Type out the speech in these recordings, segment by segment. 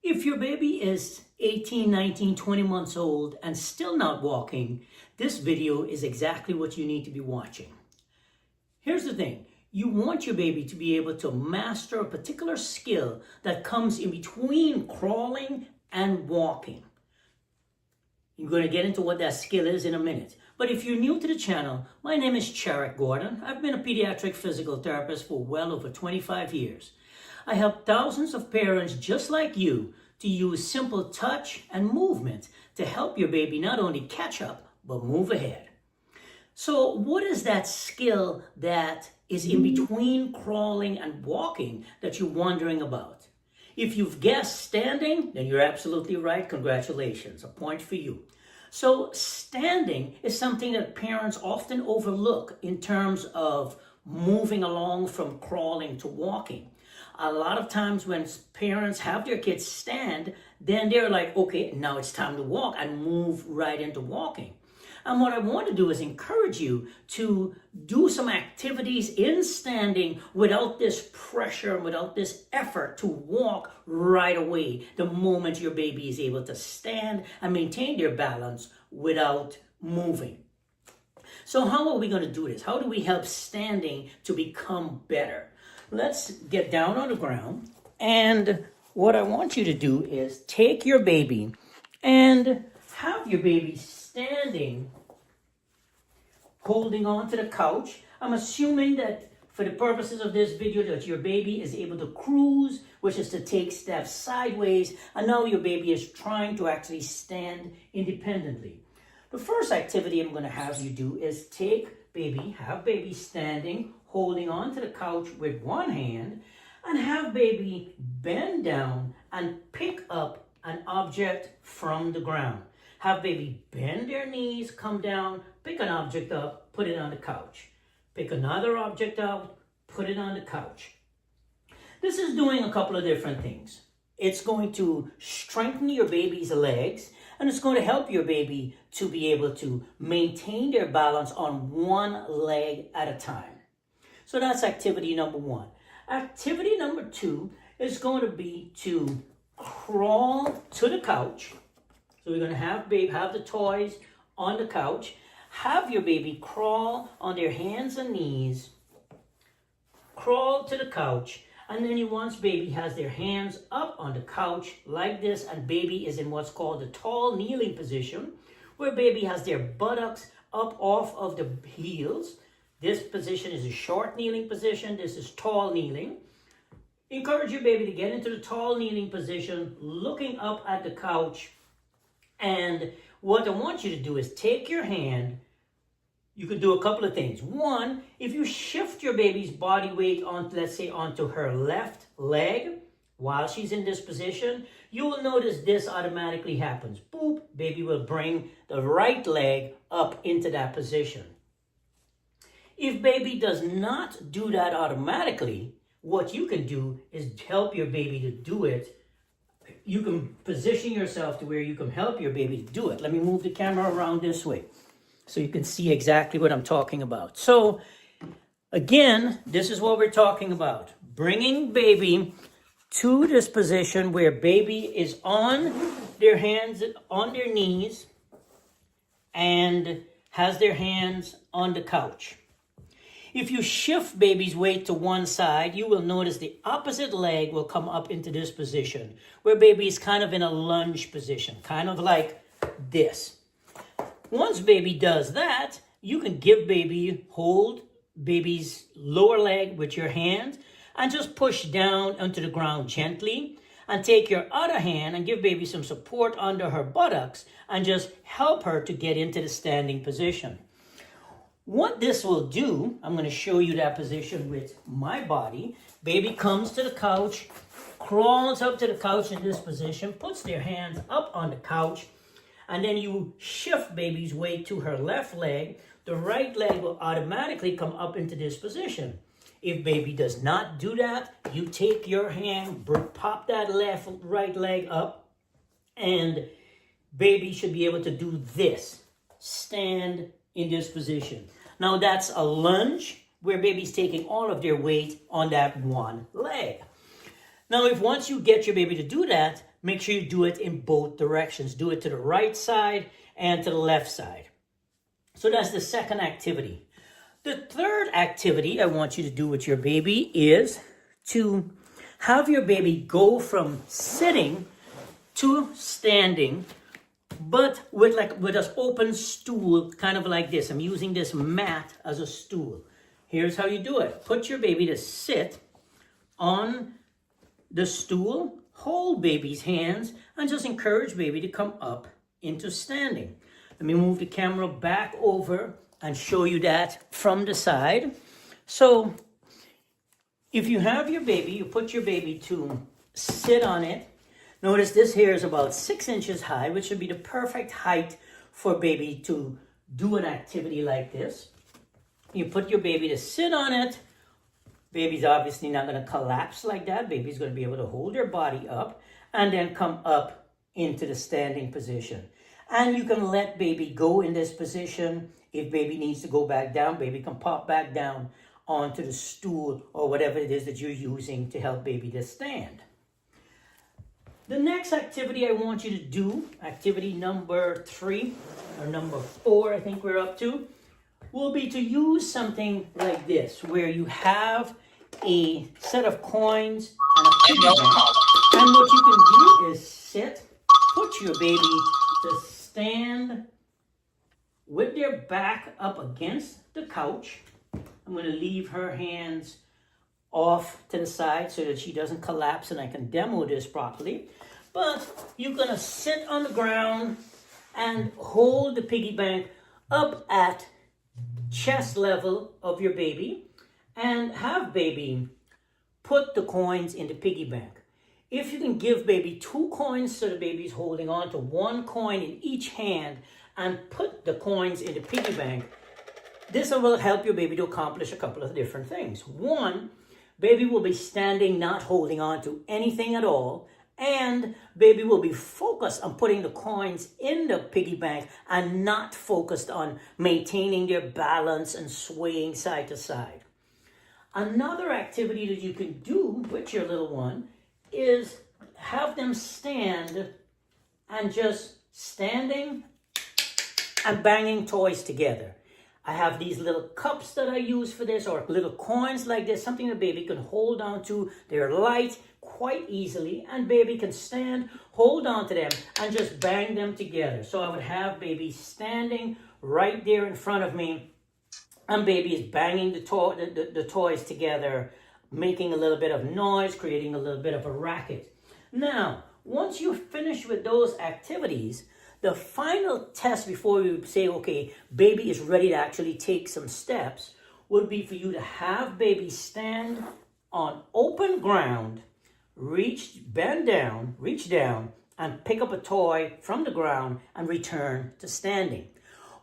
If your baby is 18, 19, 20 months old and still not walking, this video is exactly what you need to be watching. Here's the thing. You want your baby to be able to master a particular skill that comes in between crawling and walking. I'm going to get into what that skill is in a minute. But if you're new to the channel, my name is Cherrick. I've been a pediatric physical therapist for well over 25 years. I help thousands of parents just like you to use simple touch and movement to help your baby not only catch up, but move ahead. So what is that skill that is in between crawling and walking that you're wondering about? If you've guessed standing, then you're absolutely right. Congratulations, a point for you. So standing is something that parents often overlook in terms of moving along from crawling to walking. A lot of times when parents have their kids stand, then they're like, okay, now it's time to walk, and move right into walking. And what I want to do is encourage you to do some activities in standing without this pressure, without this effort to walk right away the moment your baby is able to stand and maintain their balance without moving. So how are we going to do this? How do we help standing to become better? Let's get down on the ground, and what I want you to do is take your baby and have your baby standing, holding on to the couch. I'm assuming that for the purposes of this video that your baby is able to cruise, which is to take steps sideways, and now your baby is trying to actually stand independently. The first activity I'm going to have you do is have baby standing, holding on to the couch with one hand, and have baby bend down and pick up an object from the ground. Have baby bend their knees, come down, pick an object up, put it on the couch. Pick another object up, put it on the couch. This is doing a couple of different things. It's going to strengthen your baby's legs, and it's going to help your baby to be able to maintain their balance on one leg at a time. So that's activity number one. Activity number two is going to be to crawl to the couch. So we're going to have the toys on the couch. Have your baby crawl on their hands and knees. Crawl to the couch. And then once baby has their hands up on the couch like this, and baby is in what's called the tall kneeling position, where baby has their buttocks up off of the heels. This position is a short kneeling position. This is tall kneeling. Encourage your baby to get into the tall kneeling position, looking up at the couch. And what I want you to do is take your hand. You could do a couple of things. One, if you shift your baby's body weight onto her left leg while she's in this position, you will notice this automatically happens. Boop, baby will bring the right leg up into that position. If baby does not do that automatically, what you can do is help your baby to do it. You can position yourself to where you can help your baby to do it. Let me move the camera around this way so you can see exactly what I'm talking about. So again, this is what we're talking about. Bringing baby to this position where baby is on their hands, on their knees, and has their hands on the couch. If you shift baby's weight to one side, you will notice the opposite leg will come up into this position, where baby is kind of in a lunge position, kind of like this. Once baby does that, you can hold baby's lower leg with your hand and just push down onto the ground gently, and take your other hand and give baby some support under her buttocks and just help her to get into the standing position. What this will do, I'm going to show you that position with my body. Baby comes to the couch, crawls up to the couch in this position, puts their hands up on the couch, and then you shift baby's weight to her left leg. The right leg will automatically come up into this position. If baby does not do that, you take your hand, pop that right leg up, and baby should be able to do this. Stand in this position. Now that's a lunge where baby's taking all of their weight on that one leg. Now if once you get your baby to do that, make sure you do it in both directions. Do it to the right side and to the left side. So that's the second activity. The third activity I want you to do with your baby is to have your baby go from sitting to standing, but with an open stool, kind of like this. I'm using this mat as a stool. Here's how you do it. Put your baby to sit on the stool, hold baby's hands, and just encourage baby to come up into standing. Let me move the camera back over and show you that from the side. So if you have your baby, you put your baby to sit on it. Notice this here is about 6 inches high, which would be the perfect height for baby to do an activity like this. You put your baby to sit on it. Baby's obviously not going to collapse like that. Baby's going to be able to hold their body up and then come up into the standing position. And you can let baby go in this position. If baby needs to go back down, baby can pop back down onto the stool or whatever it is that you're using to help baby to stand. The next activity I want you to do, activity number 3 or number 4, I think we're up to, will be to use something like this, where you have a set of coins and a piggy bank. And what you can do is sit, put your baby to stand with their back up against the couch. I'm going to leave her hands off to the side so that she doesn't collapse and I can demo this properly. But you're going to sit on the ground and hold the piggy bank up at chest level of your baby and have baby put the coins in the piggy bank. If you can give baby 2 coins so the baby's holding on to 1 coin in each hand and put the coins in the piggy bank, this will help your baby to accomplish a couple of different things. 1, baby will be standing, not holding on to anything at all, and baby will be focused on putting the coins in the piggy bank and not focused on maintaining their balance and swaying side to side. Another activity that you can do with your little one is have them stand and just standing and banging toys together. I have these little cups that I use for this, or little coins like this, something the baby can hold on to. They're light quite easily, and baby can stand, hold on to them, and just bang them together. So I would have baby standing right there in front of me, and baby is banging the toys together, making a little bit of noise, creating a little bit of a racket. Now, once you're finished with those activities, the final test before you say, okay, baby is ready to actually take some steps, would be for you to have baby stand on open ground, reach down, and pick up a toy from the ground and return to standing.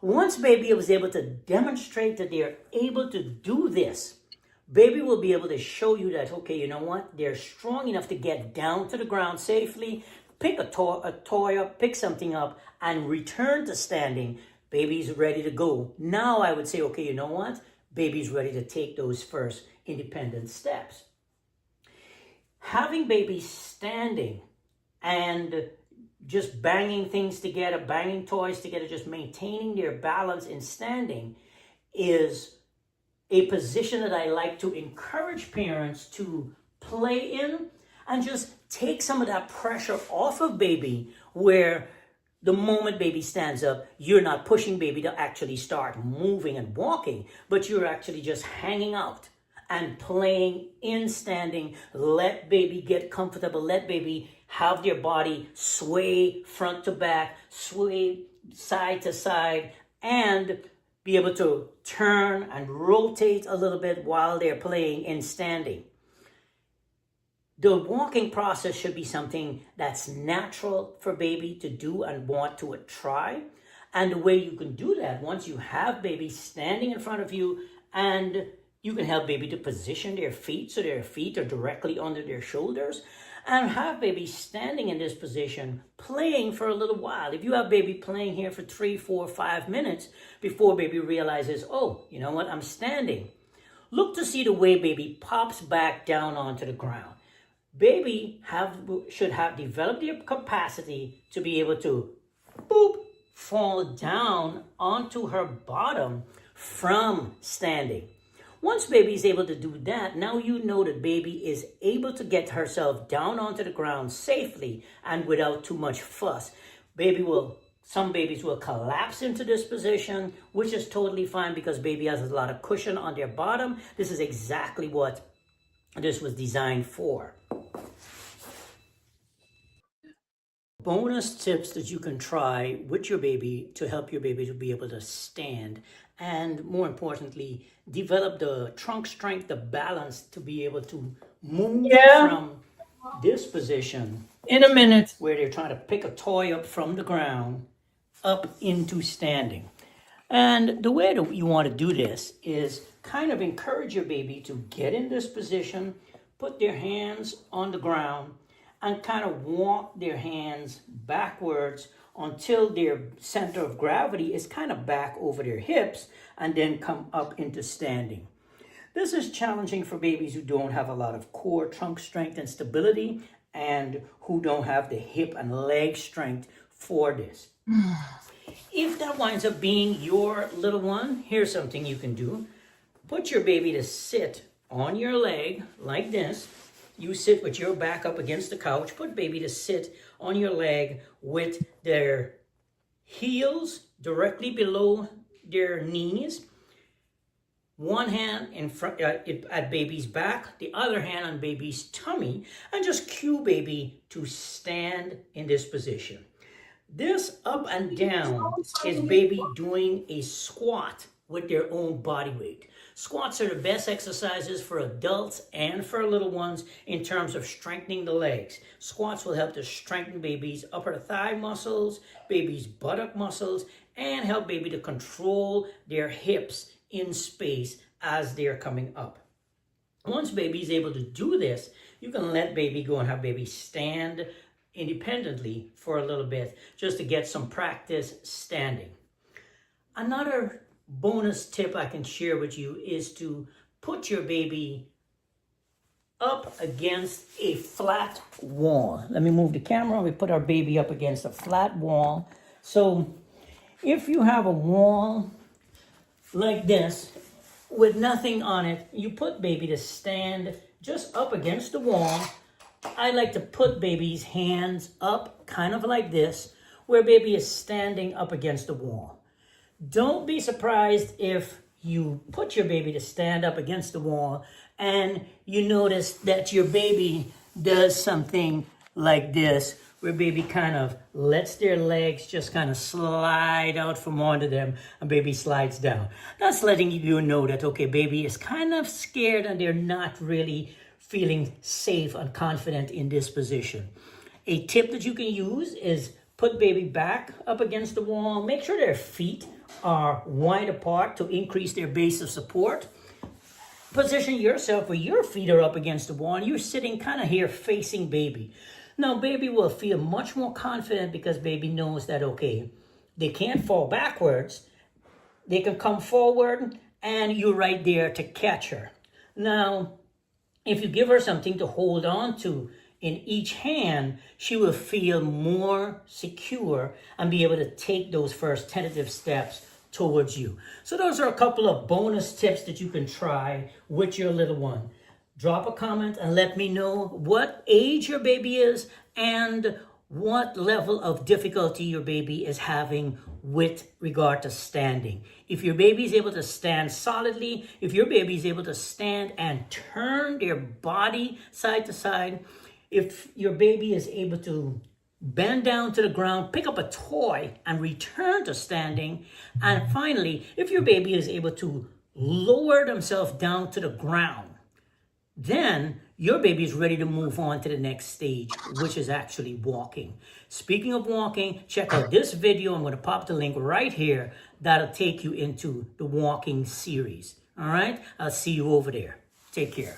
Once baby was able to demonstrate that they're able to do this, baby will be able to show you that, okay, you know what? They're strong enough to get down to the ground safely, pick a toy up, pick something up, and return to standing. Baby's ready to go. Now I would say, okay, you know what? Baby's ready to take those first independent steps. Having baby standing and just banging things together, banging toys together, just maintaining their balance in standing is a position that I like to encourage parents to play in and just take some of that pressure off of baby, where the moment baby stands up, you're not pushing baby to actually start moving and walking, but you're actually just hanging out and playing in standing. Let baby get comfortable. Let baby have their body sway front to back, sway side to side, and be able to turn and rotate a little bit while they're playing in standing. The walking process should be something that's natural for baby to do and want to try. And the way you can do that, once you have baby standing in front of you, and you can help baby to position their feet so their feet are directly under their shoulders, and have baby standing in this position, playing for a little while. If you have baby playing here for 3, 4, 5 minutes before baby realizes, oh, you know what, I'm standing. Look to see the way baby pops back down onto the ground. Baby should have developed the capacity to be able to boop, fall down onto her bottom from standing. Once baby is able to do that, now you know that baby is able to get herself down onto the ground safely and without too much fuss. Some babies will collapse into this position, which is totally fine because baby has a lot of cushion on their bottom. This is exactly what this was designed for. Bonus tips that you can try with your baby to help your baby to be able to stand, and more importantly, develop the trunk strength, the balance to be able to move from this position in a minute where they're trying to pick a toy up from the ground up into standing. And the way that you want to do this is kind of encourage your baby to get in this position, put their hands on the ground, and kind of walk their hands backwards until their center of gravity is kind of back over their hips, and then come up into standing. This is challenging for babies who don't have a lot of core trunk strength and stability, and who don't have the hip and leg strength for this. If that winds up being your little one, here's something you can do. Put your baby to sit on your leg like this. You sit with your back up against the couch. Put baby to sit on your leg with their heels directly below their knees. One hand in front at baby's back, the other hand on baby's tummy, and just cue baby to stand in this position. This up and down is baby doing a squat with their own body weight. Squats are the best exercises for adults and for little ones in terms of strengthening the legs. Squats will help to strengthen baby's upper thigh muscles, baby's buttock muscles, and help baby to control their hips in space as they're coming up. Once baby is able to do this, you can let baby go and have baby stand independently for a little bit just to get some practice standing. Another bonus tip I can share with you is to put your baby up against a flat wall. Let me move the camera. We put our baby up against a flat wall. So if you have a wall like this with nothing on it, you put baby to stand just up against the wall. I like to put baby's hands up kind of like this, where baby is standing up against the wall. Don't be surprised if you put your baby to stand up against the wall and you notice that your baby does something like this, where baby kind of lets their legs just kind of slide out from under them and baby slides down. That's letting you know that, okay, baby is kind of scared and they're not really feeling safe and confident in this position. A tip that you can use is put baby back up against the wall. Make sure their feet are wide apart to increase their base of support. Position yourself where your feet are up against the wall and you're sitting kind of here facing baby. Now baby will feel much more confident because baby knows that, okay, they can't fall backwards. They can come forward and you're right there to catch her. Now, if you give her something to hold on to in each hand, she will feel more secure and be able to take those first tentative steps towards you. So those are a couple of bonus tips that you can try with your little one. Drop a comment and let me know what age your baby is and what level of difficulty your baby is having with regard to standing. If your baby is able to stand solidly, if your baby is able to stand and turn their body side to side, if your baby is able to bend down to the ground, pick up a toy and return to standing, and finally, if your baby is able to lower themselves down to the ground, then your baby is ready to move on to the next stage, which is actually walking. Speaking of walking, check out this video. I'm going to pop the link right here. That'll take you into the walking series. All right? I'll see you over there. Take care.